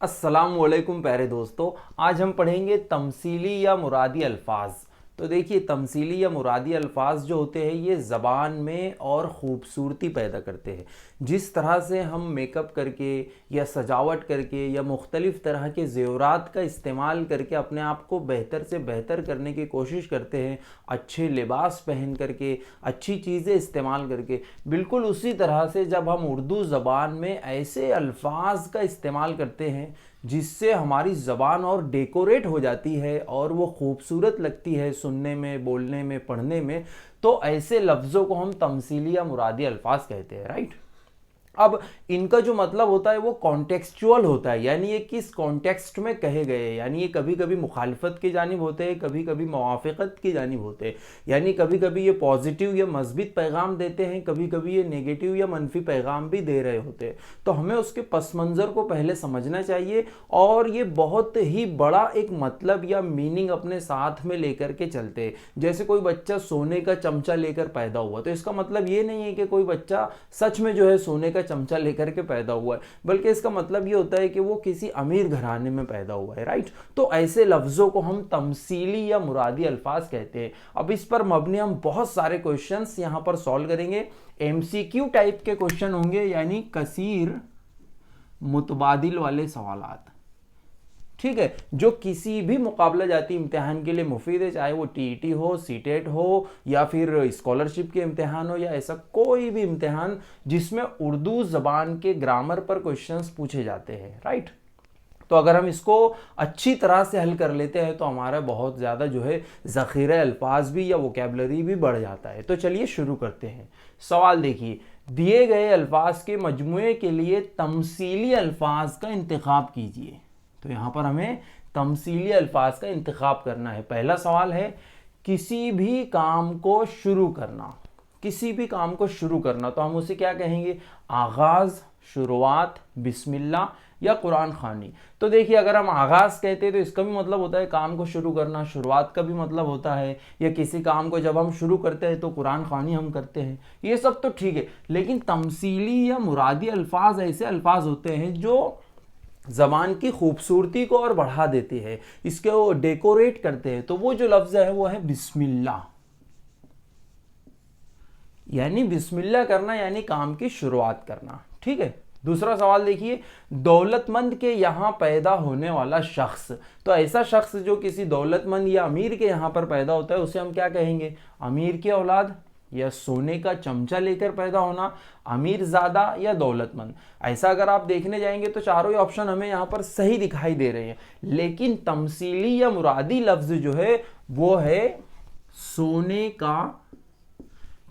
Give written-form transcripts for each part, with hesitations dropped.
अस्सलामुअलैकुम प्यारे दोस्तों। आज हम पढ़ेंगे तमसीली या मुरादी अल्फाज। तो देखिए, तमसीली या मुरादी अल्फाज जो होते हैं ये ज़बान में और ख़ूबसूरती पैदा करते हैं। जिस तरह से हम मेकअप करके या सजावट करके या मुख्तलिफ़ तरह के ज़ेवरात का इस्तेमाल करके अपने आप को बेहतर से बेहतर करने की कोशिश करते हैं, अच्छे लिबास पहन करके, अच्छी चीज़ें इस्तेमाल करके, बिल्कुल उसी तरह से जब हम उर्दू ज़बान में ऐसे अल्फाज का इस्तेमाल करते हैं जिससे हमारी ज़बान और डेकोरेट हो जाती है और वो खूबसूरत लगती है सुनने में, बोलने में, पढ़ने में, तो ऐसे लफ्ज़ों को हम तमसीली या मुरादी अल्फाज कहते हैं। राइट। अब इनका जो मतलब होता है वो कॉन्टेक्सचुअल होता है, यानी ये किस कॉन्टेक्स्ट में कहे गए हैं। यानी ये कभी कभी मुखालफत की जानिब होते हैं, कभी कभी मुवाफ़क़त की जानिब होते हैं। यानी कभी कभी ये पॉजिटिव या मस्बित पैगाम देते हैं, कभी कभी ये नेगेटिव या मनफी पैगाम भी दे रहे होते हैं। तो हमें उसके पस मंज़र को पहले समझना चाहिए और ये बहुत ही बड़ा एक मतलब या मीनिंग अपने साथ में लेकर के चलते हैं। जैसे कोई बच्चा सोने का चमचा लेकर पैदा हुआ, तो इसका मतलब ये नहीं है कि कोई बच्चा सच में जो है सोने का चमचा लेकर के पैदा हुआ है, बल्कि इसका मतलब ये होता है कि वो किसी अमीर घराने में पैदा हुआ है। राइट। तो ऐसे लफ्ज़ों को हम तमसीली या मुरादी अल्फाज कहते हैं। अब इस पर मबनी हम बहुत सारे क्वेश्चंस यहाँ पर सॉल्व करेंगे। एमसीक्यू टाइप के क्वेश्चन होंगे, यानी कसीर मुतबादिल वाले सवालात। ठीक है, जो किसी भी मुकाबला जाती इम्तिहान के लिए मुफीद है, चाहे वो टीईटी हो, सीटेट हो या फिर स्कॉलरशिप के इम्तिहान हो या ऐसा कोई भी इम्तिहान जिसमें उर्दू ज़बान के ग्रामर पर क्वेश्चंस पूछे जाते हैं। राइट। तो अगर हम इसको अच्छी तरह से हल कर लेते हैं तो हमारा बहुत ज़्यादा जो है ज़ख़ीरा अल्फाज भी या वोकैबलरी भी बढ़ जाता है। तो चलिए शुरू करते हैं। सवाल देखिए, दिए गए अल्फाज के मजमूए के लिए तमसीली अल्फाज का इंतखाब कीजिए। तो यहाँ पर हमें तमसीली अल्फाज का इंतखाब करना है। पहला सवाल है, किसी भी काम को शुरू करना। किसी भी काम को शुरू करना तो हम उसे क्या कहेंगे? आगाज़, शुरुआत, बिस्मिल्लाह या कुरान खानी। तो देखिए, अगर हम आगाज़ कहते हैं तो इसका भी मतलब होता है काम को शुरू करना, शुरुआत का भी मतलब होता है, या किसी काम को जब हम शुरू करते हैं तो कुरान खानी हम करते हैं। ये सब तो ठीक है, लेकिन तमसीली या मुरादी अल्फाज ऐसे अल्फाज होते हैं जो ज़बान की खूबसूरती को और बढ़ा देते हैं, इसके वो डेकोरेट करते हैं। तो वो जो लफ्ज़ है वो है बिस्मिल्लाह। यानी बिस्मिल्लाह करना यानी काम की शुरुआत करना। ठीक है। दूसरा सवाल देखिए, दौलतमंद के यहाँ पैदा होने वाला शख्स। तो ऐसा शख्स जो किसी दौलतमंद या अमीर के यहाँ पर पैदा होता है उसे हम क्या कहेंगे? अमीर की औलाद, या सोने का चमचा लेकर पैदा होना, अमीर ज़ादा या दौलतमंद। ऐसा अगर आप देखने जाएंगे तो चारों ही ऑप्शन हमें यहाँ पर सही दिखाई दे रहे हैं, लेकिन तमसीली या मुरादी लफ्ज़ जो है वो है सोने का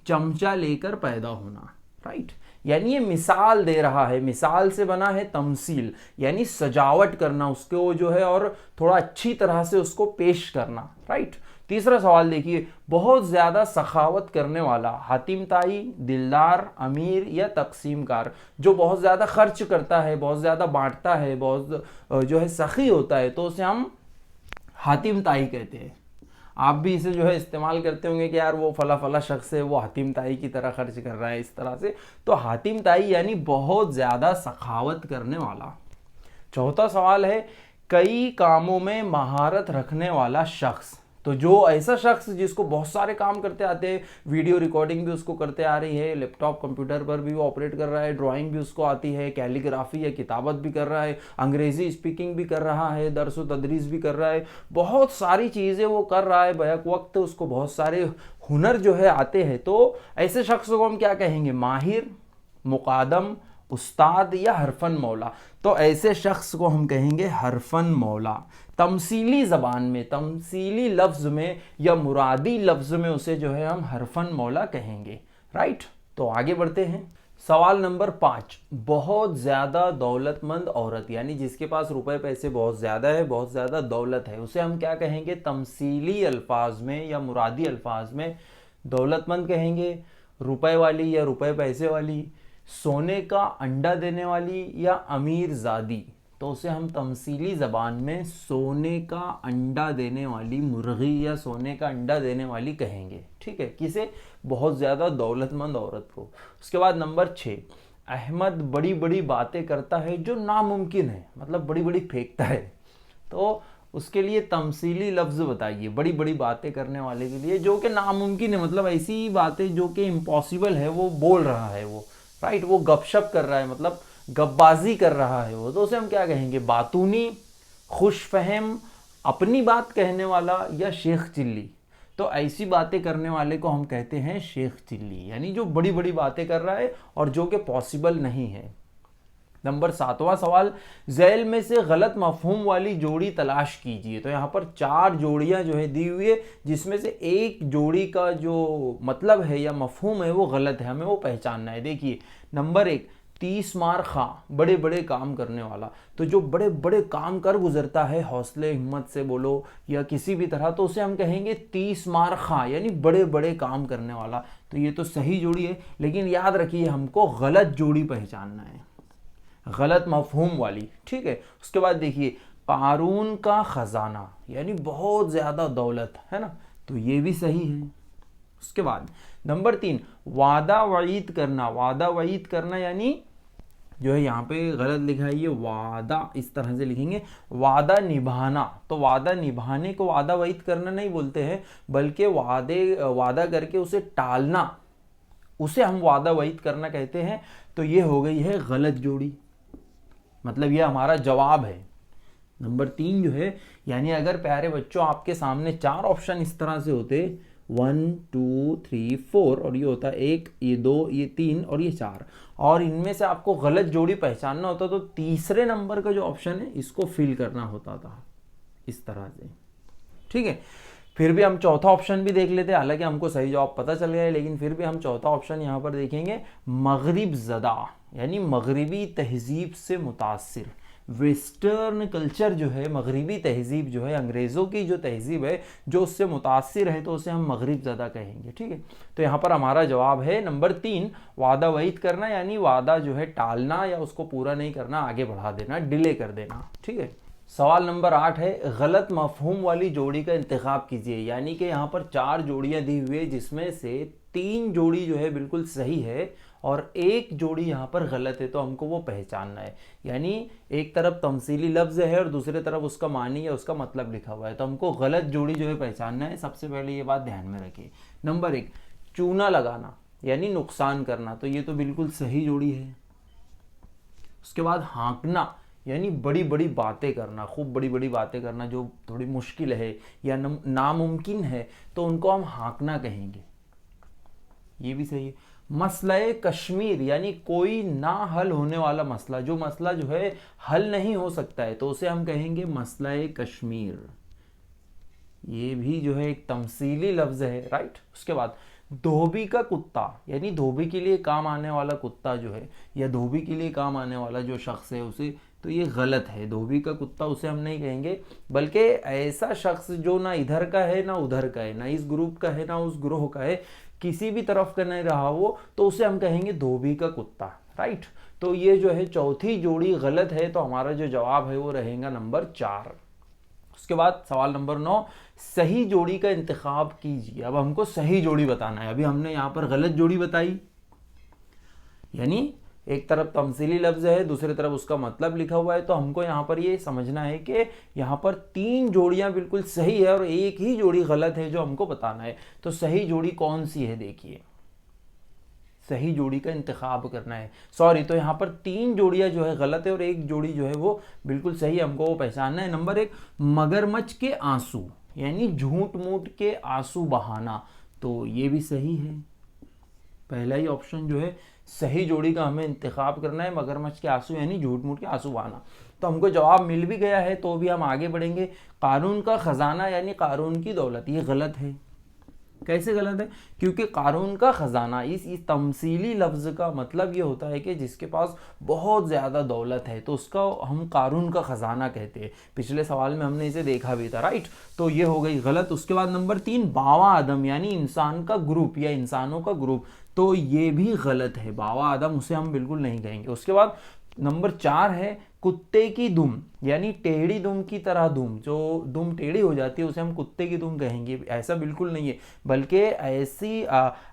चमचा लेकर पैदा होना। राइट। यानी ये मिसाल दे रहा है, मिसाल से बना है तमसील, यानी सजावट करना उसको जो है और थोड़ा अच्छी तरह से उसको पेश करना। राइट। तीसरा सवाल देखिए, बहुत ज़्यादा सखावत करने वाला, हातिम ताई, दिलदार, अमीर या तकसीमकार। जो बहुत ज़्यादा खर्च करता है, बहुत ज़्यादा बांटता है, बहुत जो है सखी होता है, तो उसे हम हातिम ताई कहते हैं। आप भी इसे जो है इस्तेमाल करते होंगे कि यार वो फला फला शख्स है, वो हातिम ताई की तरह खर्च कर रहा है, इस तरह से। तो हातिम ताई यानी बहुत ज़्यादा सखावत करने वाला। चौथा सवाल है, कई कामों में महारत रखने वाला शख्स। तो जो ऐसा शख्स जिसको बहुत सारे काम करते आते हैं, वीडियो रिकॉर्डिंग भी उसको करते आ रही है, लैपटॉप कंप्यूटर पर भी वो ऑपरेट कर रहा है, ड्राइंग भी उसको आती है, कैलीग्राफी या किताबत भी कर रहा है, अंग्रेज़ी स्पीकिंग भी कर रहा है, दर्स व तदरीस भी कर रहा है, बहुत सारी चीज़ें वो कर रहा है बैक वक्त, उसको बहुत सारे हुनर जो है आते हैं। तो ऐसे शख्स को हम क्या कहेंगे? माहिर, मुकादम, उस्ताद या हरफन मौला। तो ऐसे शख्स को हम कहेंगे हरफन मौला। तमसीली ज़बान में, तमसीली लफ्ज़ में या मुरादी लफ्ज़ में उसे जो है हम हरफन मौला कहेंगे। राइट। तो आगे बढ़ते हैं। सवाल नंबर 5, बहुत ज़्यादा दौलतमंद औरत, यानी जिसके पास रुपए पैसे बहुत ज़्यादा है, बहुत ज़्यादा दौलत है, उसे हम क्या कहेंगे? तमसीली अल्फाज में या मुरादी अल्फाज में दौलतमंद कहेंगे, रुपए वाली या रुपए पैसे वाली, सोने का अंडा देने वाली या अमीर ज़ादी। तो उसे हम तमसीली ज़बान में सोने का अंडा देने वाली मुर्गी या सोने का अंडा देने वाली कहेंगे। ठीक है, किसे? बहुत ज़्यादा दौलतमंद औरत को। उसके बाद नंबर 6, अहमद बड़ी बड़ी बातें करता है जो नामुमकिन है, मतलब बड़ी बड़ी फेंकता है। तो उसके लिए तमसीली लफ्ज़ बताइए, बड़ी बड़ी बातें करने वाले के लिए जो कि नामुमकिन है, मतलब ऐसी बातें जो कि इम्पॉसिबल है वो बोल रहा है वो, राइट, वो गपशप कर रहा है, मतलब गप्पाजी कर रहा है वो, तो उसे हम क्या कहेंगे? बातूनी, खुशफहम, अपनी बात कहने वाला या शेख चिल्ली। तो ऐसी बातें करने वाले को हम कहते हैं शेख चिल्ली, यानी जो बड़ी बड़ी बातें कर रहा है और जो कि पॉसिबल नहीं है। नंबर 7वां सवाल, झैल में से गलत मफहूम वाली जोड़ी तलाश कीजिए। तो यहाँ पर 4 जोड़ियाँ जो है दी हुई है, जिसमें से एक जोड़ी का जो मतलब है या मफहूम है वो गलत है, हमें वो पहचानना है। देखिए, नंबर 1, 30 मार खा, बड़े बड़े काम करने वाला। तो जो बड़े बड़े काम कर गुजरता है हौसले हिम्मत से बोलो या किसी भी तरह, तो उसे हम कहेंगे 30 मार खा, यानी बड़े बड़े काम करने वाला। तो ये तो सही जोड़ी है, लेकिन याद रखिए हमको गलत जोड़ी पहचानना है, गलत मफहूम वाली, ठीक है। उसके बाद देखिए, कारून का खजाना, यानी बहुत ज्यादा दौलत है ना, तो ये भी सही है। उसके बाद नंबर 3, वादा वईद करना। वादा वईद करना यानी जो है यहाँ पे गलत लिखा है, ये वादा इस तरह से लिखेंगे, वादा निभाना। तो वादा निभाने को वादा वईद करना नहीं बोलते हैं, बल्कि वादा करके उसे टालना, उसे हम वादा वईद करना कहते हैं। तो ये हो गई है गलत जोड़ी, मतलब ये हमारा जवाब है। नंबर 3 जो है, यानी अगर प्यारे बच्चों आपके सामने 4 ऑप्शन इस तरह से होते, 1 2 3 4, और ये होता है 1, ये 2, ये 3 और ये 4, और इनमें से आपको गलत जोड़ी पहचानना होता, तो तीसरे नंबर का जो ऑप्शन है इसको फिल करना होता था इस तरह से, ठीक है। फिर भी हम चौथा ऑप्शन भी देख लेते हैं, हालांकि हमको सही जवाब पता चल गया है, लेकिन फिर भी हम चौथा ऑप्शन यहाँ पर देखेंगे, मगरिब ज़दा, यानी मगरिबी तहजीब से मुतासिर। वेस्टर्न कल्चर जो है, मगरिबी तहजीब जो है, अंग्रेज़ों की जो तहजीब है जो उससे मुतासिर है, तो उसे हम मगरिब ज़दा कहेंगे, ठीक है। तो यहाँ पर हमारा जवाब है नंबर 3, वादा वईद करना, यानी वादा जो है टालना या उसको पूरा नहीं करना, आगे बढ़ा देना, डिले कर देना, ठीक है। सवाल नंबर 8 है, गलत मफहूम वाली जोड़ी का इंतखाब कीजिए। यानी कि यहाँ पर 4 जोड़ियाँ दी हुई है, जिसमें से 3 जोड़ी जो है बिल्कुल सही है और एक जोड़ी यहाँ पर गलत है, तो हमको वो पहचानना है। यानी एक तरफ तमसीली लफ्ज़ है और दूसरी तरफ उसका मानी या उसका मतलब लिखा हुआ है, तो हमको गलत जोड़ी जो है पहचानना है। सबसे पहले ये बात ध्यान में रखिए। नंबर 1, चूना लगाना यानी नुकसान करना, तो ये तो बिल्कुल सही जोड़ी है। उसके बाद हाँकना यानी बड़ी बड़ी बातें करना, खूब बड़ी बड़ी बातें करना जो थोड़ी मुश्किल है या नामुमकिन है, तो उनको हम हाँकना कहेंगे, ये भी सही है। मसला कश्मीर यानी कोई ना हल होने वाला मसला, जो मसला जो है हल नहीं हो सकता है, तो उसे हम कहेंगे मसला कश्मीर, ये भी जो है एक तमसीली लफ्ज़ है, राइट। उसके बाद धोबी का कुत्ता यानी धोबी के लिए काम आने वाला कुत्ता जो है, या धोबी के लिए काम आने वाला जो शख्स है उसे, तो ये गलत है। धोबी का कुत्ता उसे हम नहीं कहेंगे, बल्कि ऐसा शख्स जो ना इधर का है ना उधर का है, ना इस ग्रुप का है ना उस ग्रोह का है, किसी भी तरफ का नहीं रहा वो, तो उसे हम कहेंगे धोबी का कुत्ता, राइट। तो ये जो है चौथी जोड़ी गलत है, तो हमारा जो जवाब है वो रहेगा नंबर 4। उसके बाद सवाल नंबर 9, सही जोड़ी का इंतखाब कीजिए। अब हमको सही जोड़ी बताना है। अभी हमने यहाँ पर गलत जोड़ी बताई, यानी एक तरफ तमसीली लफ्ज़ है, दूसरी तरफ उसका मतलब लिखा हुआ है, तो हमको यहाँ पर ये समझना है कि यहाँ पर 3 जोड़ियाँ बिल्कुल सही है और एक ही जोड़ी गलत है, जो हमको बताना है। तो सही जोड़ी कौन सी है, देखिए, सही जोड़ी का इंतखाब करना है, सॉरी, तो यहाँ पर 3 जोड़ियाँ जो है गलत है और एक जोड़ी जो है वो बिल्कुल सही है, हमको वो पहचानना है। नंबर 1, मगरमच्छ के आंसू यानी झूठ मूठ के आंसू बहाना, तो ये भी सही है। पहला ही ऑप्शन जो है सही जोड़ी का हमें इंतखाब करना है, मगरमच्छ के आंसू यानी झूठ मूठ के आंसू बहाना। तो हमको जवाब मिल भी गया है, तो भी हम आगे बढ़ेंगे। कारून का खजाना यानी कारून की दौलत, ये गलत है। कैसे गलत है? क्योंकि कारून का खजाना इस तमसीली लफ्ज़ का मतलब ये होता है कि जिसके पास बहुत ज़्यादा दौलत है, तो उसका हम कारून का खजाना कहते हैं। पिछले सवाल में हमने इसे देखा भी था, राइट। तो ये हो गई गलत। उसके बाद नंबर 3, बावा आदम यानी इंसान का ग्रुप या इंसानों का ग्रुप, तो ये भी गलत है। बावा आदम उसे हम बिल्कुल नहीं कहेंगे। उसके बाद नंबर 4 है कुत्ते की दुम, यानी टेढ़ी दुम की तरह दुम, जो दुम टेढ़ी हो जाती है उसे हम कुत्ते की दुम कहेंगे। ऐसा बिल्कुल नहीं है, बल्कि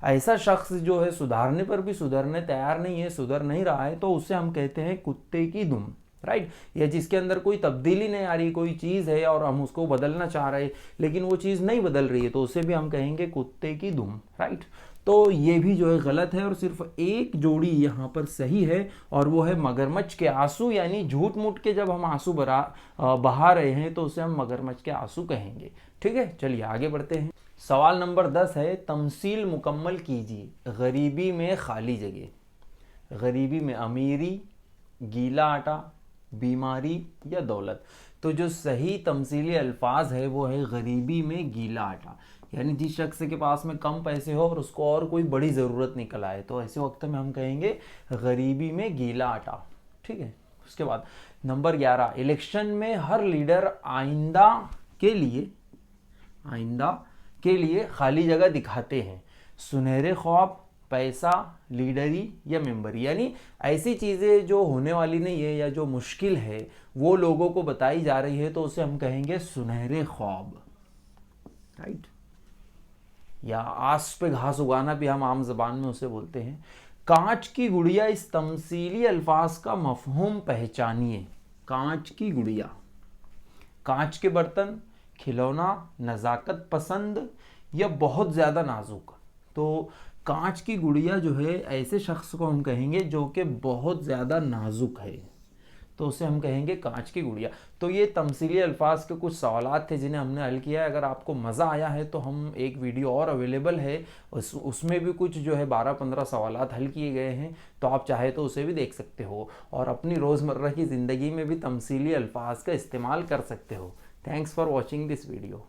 ऐसा शख्स जो है सुधारने पर भी सुधरने तैयार नहीं है, सुधर नहीं रहा है, तो उसे हम कहते हैं कुत्ते की दुम, राइट। या जिसके अंदर कोई तब्दीली नहीं आ रही, कोई चीज़ है और हम उसको बदलना चाह रहे हैं लेकिन वो चीज़ नहीं बदल रही है, तो उसे भी हम कहेंगे कुत्ते की दुम, राइट। तो ये भी जो है गलत है और सिर्फ एक जोड़ी यहाँ पर सही है और वो है मगरमच्छ के आंसू, यानी झूठ मूठ के जब हम आंसू बहा रहे हैं तो उसे हम मगरमच्छ के आंसू कहेंगे। ठीक है, चलिए आगे बढ़ते हैं। सवाल नंबर 10 है तमसील मुकम्मल कीजिए गरीबी में खाली जगह। गरीबी में अमीरी, गीला आटा, बीमारी या दौलत। तो जो सही तमसीली अल्फाज है वो है गरीबी में गीला आटा, यानी जिस शख्स के पास में कम पैसे हो और उसको और कोई बड़ी ज़रूरत निकल आए तो ऐसे वक्त में हम कहेंगे गरीबी में गीला आटा। ठीक है, उसके बाद नंबर 11, इलेक्शन में हर लीडर आइंदा के लिए खाली जगह दिखाते हैं। सुनहरे ख्वाब, पैसा, लीडरी या मेंबरी, यानी ऐसी चीज़ें जो होने वाली नहीं है या जो मुश्किल है वो लोगों को बताई जा रही है तो उसे हम कहेंगे सुनहरे ख्वाब, राइट। या आस पे घास उगाना भी हम आम जबान में उसे बोलते हैं। कांच की गुड़िया, इस तमसीली अल्फाज का मफहूम पहचानिए। कांच की गुड़िया, कांच के बर्तन, खिलौना, नज़ाकत पसंद या बहुत ज़्यादा नाजुक। तो कांच की गुड़िया जो है ऐसे शख्स को हम कहेंगे जो कि बहुत ज़्यादा नाजुक है, तो उसे हम कहेंगे कांच की गुड़िया। तो ये तमसीली अल्फाज के कुछ सवालात थे जिन्हें हमने हल किया है। अगर आपको मज़ा आया है तो हम एक वीडियो और अवेलेबल है, उसमें भी कुछ जो है 12-15 सवालात हल किए गए हैं, तो आप चाहे तो उसे भी देख सकते हो और अपनी रोज़मर्रा की ज़िंदगी में भी तमसीली अल्फाज का इस्तेमाल कर सकते हो। Thanks for watching this video.